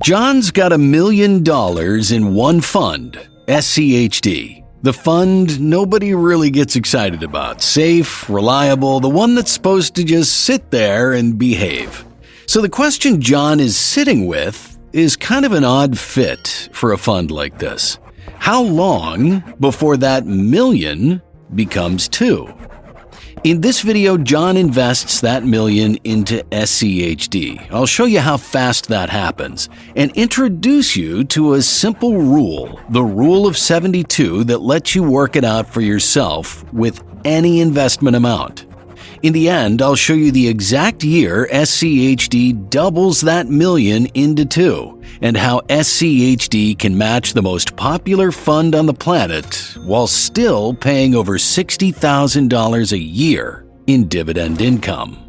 John's got $1 million in one fund, SCHD. The fund nobody really gets excited about. Safe, reliable, the one that's supposed to just sit there and behave. So the question John is sitting with is kind of an odd fit for a fund like this. How long before that million becomes two? In this video, John invests that million into SCHD. I'll show you how fast that happens and introduce you to a simple rule, the rule of 72, that lets you work it out for yourself with any investment amount. In the end, I'll show you the exact year SCHD doubles that million into two and how SCHD can match the most popular fund on the planet while still paying over $60,000 a year in dividend income.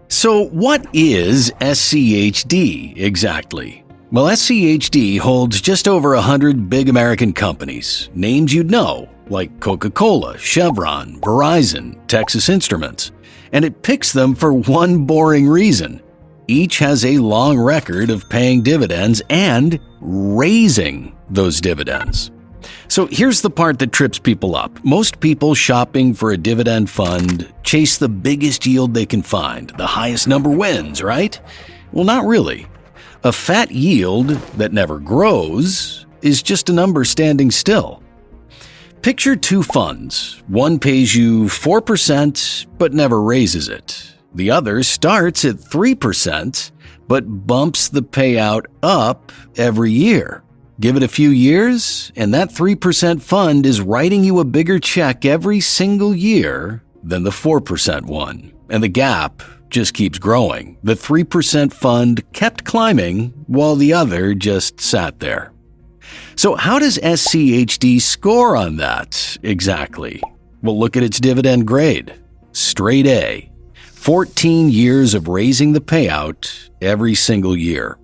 So what is SCHD exactly? Well, SCHD holds just over 100 big American companies, names you'd know, like Coca-Cola, Chevron, Verizon, Texas Instruments. And it picks them for one boring reason. Each has a long record of paying dividends and raising those dividends. So here's the part that trips people up. Most people shopping for a dividend fund chase the biggest yield they can find. The highest number wins, right? Well, not really. A fat yield that never grows is just a number standing still. Picture two funds. One pays you 4% but never raises it. The other starts at 3% but bumps the payout up every year. Give it a few years and that 3% fund is writing you a bigger check every single year than the 4% one. And the gap just keeps growing. The 3% fund kept climbing while the other just sat there. So how does SCHD score on that exactly? Well, look at its dividend grade. Straight A. 14 years of raising the payout every single year.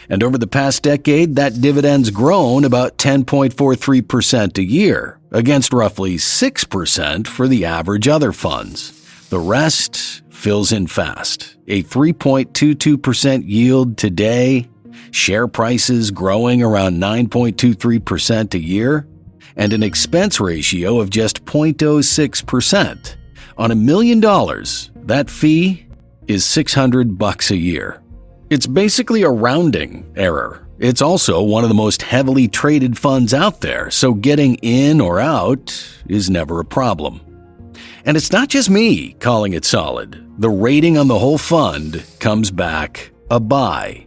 And over the past decade, that dividend's grown about 10.43% a year, against roughly 6% for the average other funds. The rest fills in fast. A 3.22% yield today, share prices growing around 9.23% a year, and an expense ratio of just 0.06%. On $1 million, that fee is $600 a year. It's basically a rounding error. It's also one of the most heavily traded funds out there, so getting in or out is never a problem. And it's not just me calling it solid. The rating on the whole fund comes back a buy.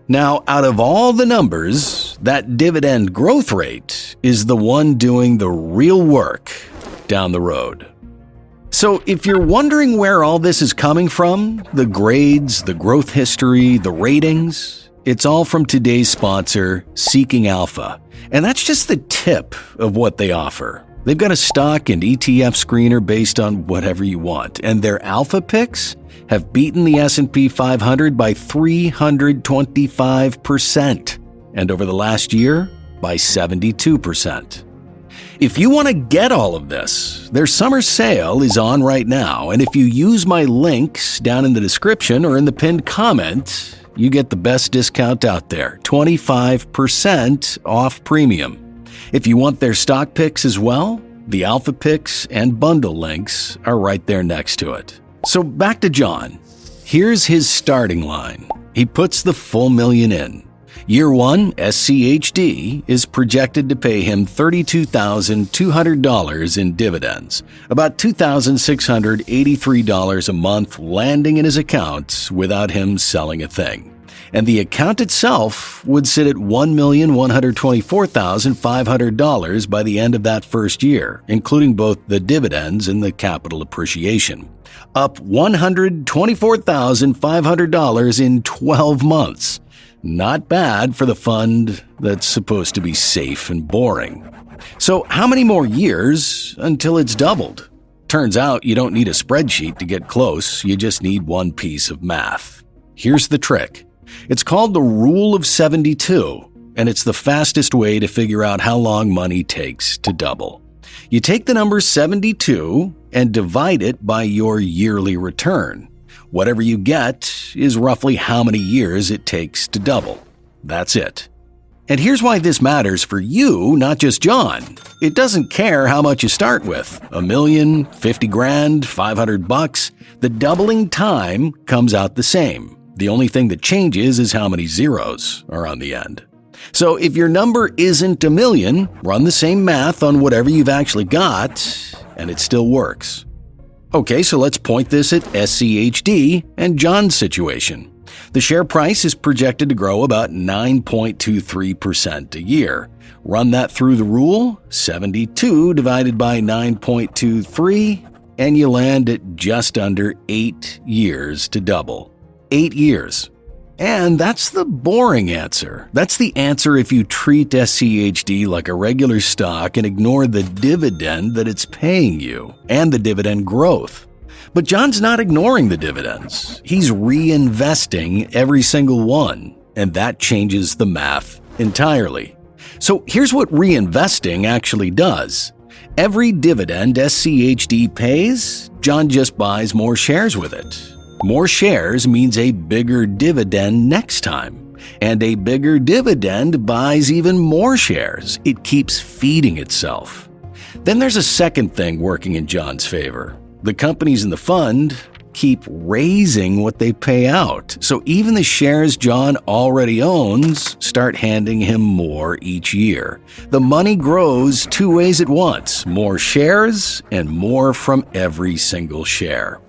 Now, out of all the numbers, that dividend growth rate is the one doing the real work down the road. So if you're wondering where all this is coming from, the grades, the growth history, the ratings, it's all from today's sponsor, Seeking Alpha. And that's just the tip of what they offer. They've got a stock and ETF screener based on whatever you want, and their alpha picks have beaten the S&P 500 by 325%, and over the last year, by 72%. If you want to get all of this, their summer sale is on right now, and if you use my links down in the description or in the pinned comment, you get the best discount out there, 25% off premium. If you want their stock picks as well, the alpha picks and bundle links are right there next to it. So back to John. Here's his starting line. He puts the full million in. Year one, SCHD is projected to pay him $32,200 in dividends, about $2,683 a month landing in his accounts without him selling a thing. And the account itself would sit at $1,124,500 by the end of that first year, including both the dividends and the capital appreciation. Up $124,500 in 12 months. Not bad for the fund that's supposed to be safe and boring. So how many more years until it's doubled? Turns out you don't need a spreadsheet to get close, you just need one piece of math. Here's the trick. It's called the rule of 72, and it's the fastest way to figure out how long money takes to double. You take the number 72 and divide it by your yearly return. Whatever you get is roughly how many years it takes to double. That's it. And here's why this matters for you, not just John. It doesn't care how much you start with. $1 million, 50 grand, $500. The doubling time comes out the same. The only thing that changes is how many zeros are on the end. So if your number isn't $1 million, run the same math on whatever you've actually got, and it still works. Okay, so let's point this at SCHD and John's situation. The share price is projected to grow about 9.23% a year. Run that through the rule, 72 divided by 9.23, and you land at just under 8 years to double. 8 years. And that's the boring answer. That's the answer if you treat SCHD like a regular stock and ignore the dividend that it's paying you and the dividend growth. But John's not ignoring the dividends. He's reinvesting every single one, and that changes the math entirely. So here's what reinvesting actually does. Every dividend SCHD pays, John just buys more shares with it. More shares means a bigger dividend next time. And a bigger dividend buys even more shares. It keeps feeding itself. Then there's a second thing working in John's favor. The companies in the fund keep raising what they pay out. So even the shares John already owns start handing him more each year. The money grows two ways at once: more shares and more from every single share.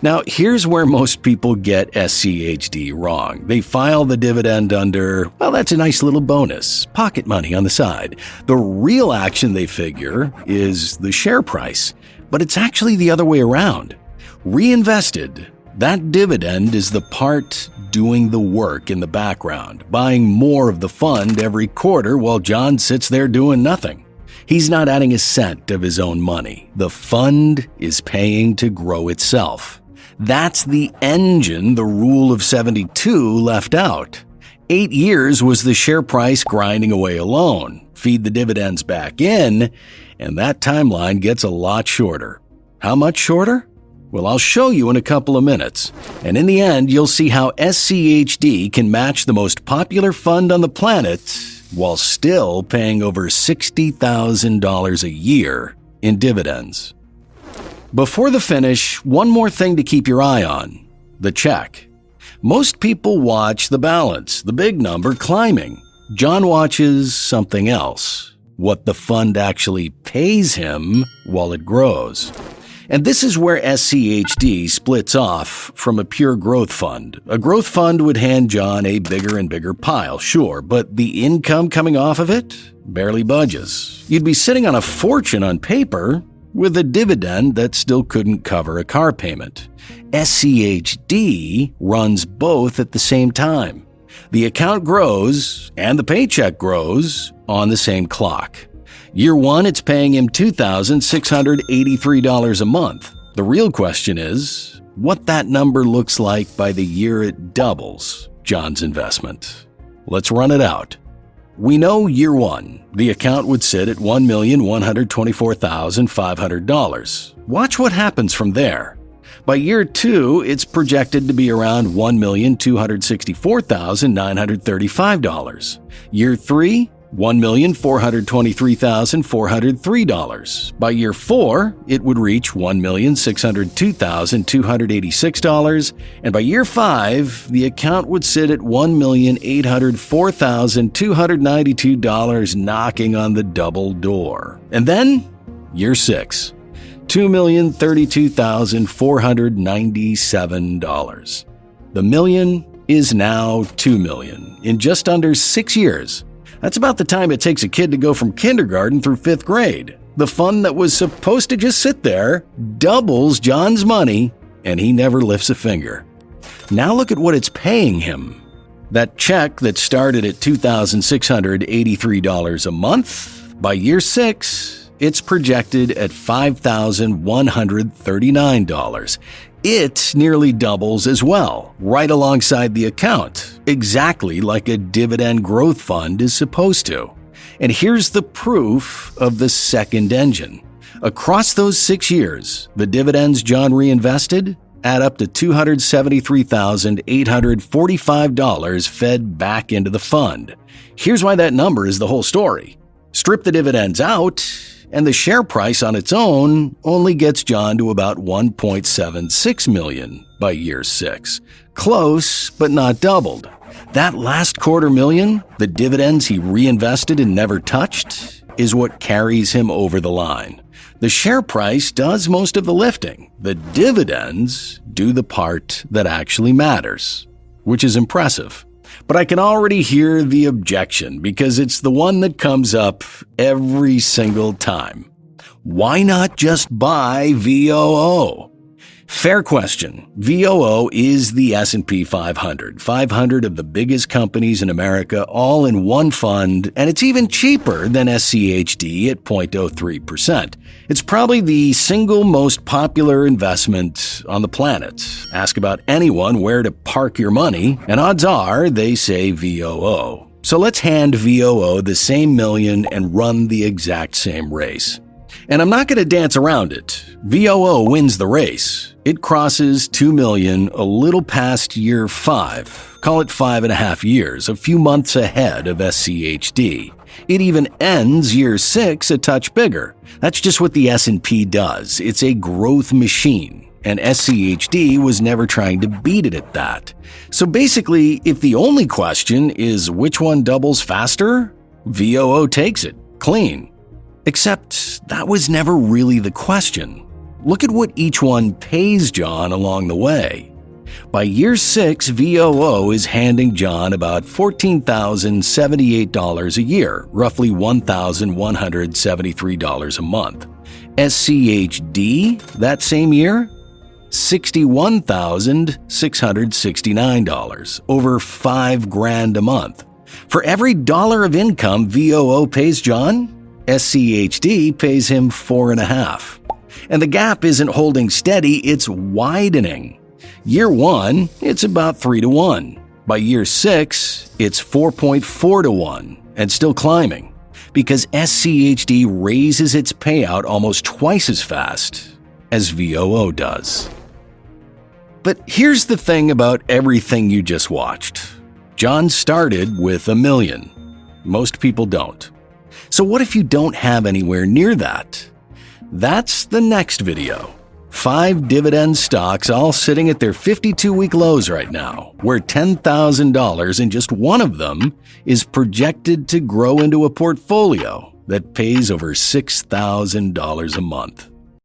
Now, here's where most people get SCHD wrong. They file the dividend under, well, that's a nice little bonus, pocket money on the side. The real action they figure is the share price, but it's actually the other way around. Reinvested, that dividend is the part doing the work in the background, buying more of the fund every quarter while John sits there doing nothing. He's not adding a cent of his own money. The fund is paying to grow itself. That's the engine the rule of 72 left out. 8 years was the share price grinding away alone. Feed the dividends back in, and that timeline gets a lot shorter. How much shorter? Well, I'll show you in a couple of minutes. And in the end, you'll see how SCHD can match the most popular fund on the planet while still paying over $60,000 a year in dividends. Before the finish, one more thing to keep your eye on: the check. Most people watch the balance, the big number climbing. John watches something else: what the fund actually pays him while it grows. And this is where SCHD splits off from a pure growth fund. A growth fund would hand John a bigger and bigger pile, sure, but the income coming off of it barely budges. You'd be sitting on a fortune on paper with a dividend that still couldn't cover a car payment. SCHD runs both at the same time. The account grows and the paycheck grows on the same clock. Year one, it's paying him $2,683 a month. The real question is what that number looks like by the year it doubles John's investment. Let's run it out. We know year one, the account would sit at $1,124,500. Watch what happens from there. By year two, it's projected to be around $1,264,935. Year three, $1,423,403. By year four, it would reach $1,602,286, and by year five, the account would sit at $1,804,292, knocking on the double door. And then, year six, $2,032,497. The million is now $2 million in just under 6 years. That's about the time it takes a kid to go from kindergarten through 5th grade. The fund that was supposed to just sit there doubles John's money, and he never lifts a finger. Now look at what it's paying him. That check that started at $2,683 a month, by year 6, it's projected at $5,139. It nearly doubles as well, right alongside the account, exactly like a dividend growth fund is supposed to. And here's the proof of the second engine. Across those 6 years, the dividends John reinvested add up to $273,845 fed back into the fund. Here's why that number is the whole story. Strip the dividends out, and the share price on its own only gets John to about $1.76 million by year 6. Close, but not doubled. That last $250,000, the dividends he reinvested and never touched, is what carries him over the line. The share price does most of the lifting. The dividends do the part that actually matters, which is impressive. But I can already hear the objection because it's the one that comes up every single time. Why not just buy VOO? Fair question. VOO is the S&P 500. 500 of the biggest companies in America all in one fund, and it's even cheaper than SCHD at 0.03%. It's probably the single most popular investment on the planet. Ask about anyone where to park your money, and odds are they say VOO. So let's hand VOO the same million and run the exact same race. And I'm not going to dance around it. VOO wins the race. It crosses 2 million a little past year 5. Call it 5.5 years, a few months ahead of SCHD. It even ends year 6 a touch bigger. That's just what the S&P does. It's a growth machine, and SCHD was never trying to beat it at that. So basically, if the only question is which one doubles faster, VOO takes it, clean. Except that was never really the question. Look at what each one pays John along the way. By year 6, VOO is handing John about $14,078 a year, roughly $1,173 a month. SCHD, that same year, $61,669, over $5,000 a month. For every dollar of income VOO pays John, SCHD pays him 4.5. And the gap isn't holding steady, it's widening. Year 1, it's about 3-to-1. By year 6, it's 4.4-to-1, and still climbing, because SCHD raises its payout almost twice as fast as VOO does. But here's the thing about everything you just watched. John started with $1 million. Most people don't. So what if you don't have anywhere near that? That's the next video. 5 dividend stocks all sitting at their 52-week lows right now, where $10,000 in just one of them is projected to grow into a portfolio that pays over $6,000 a month.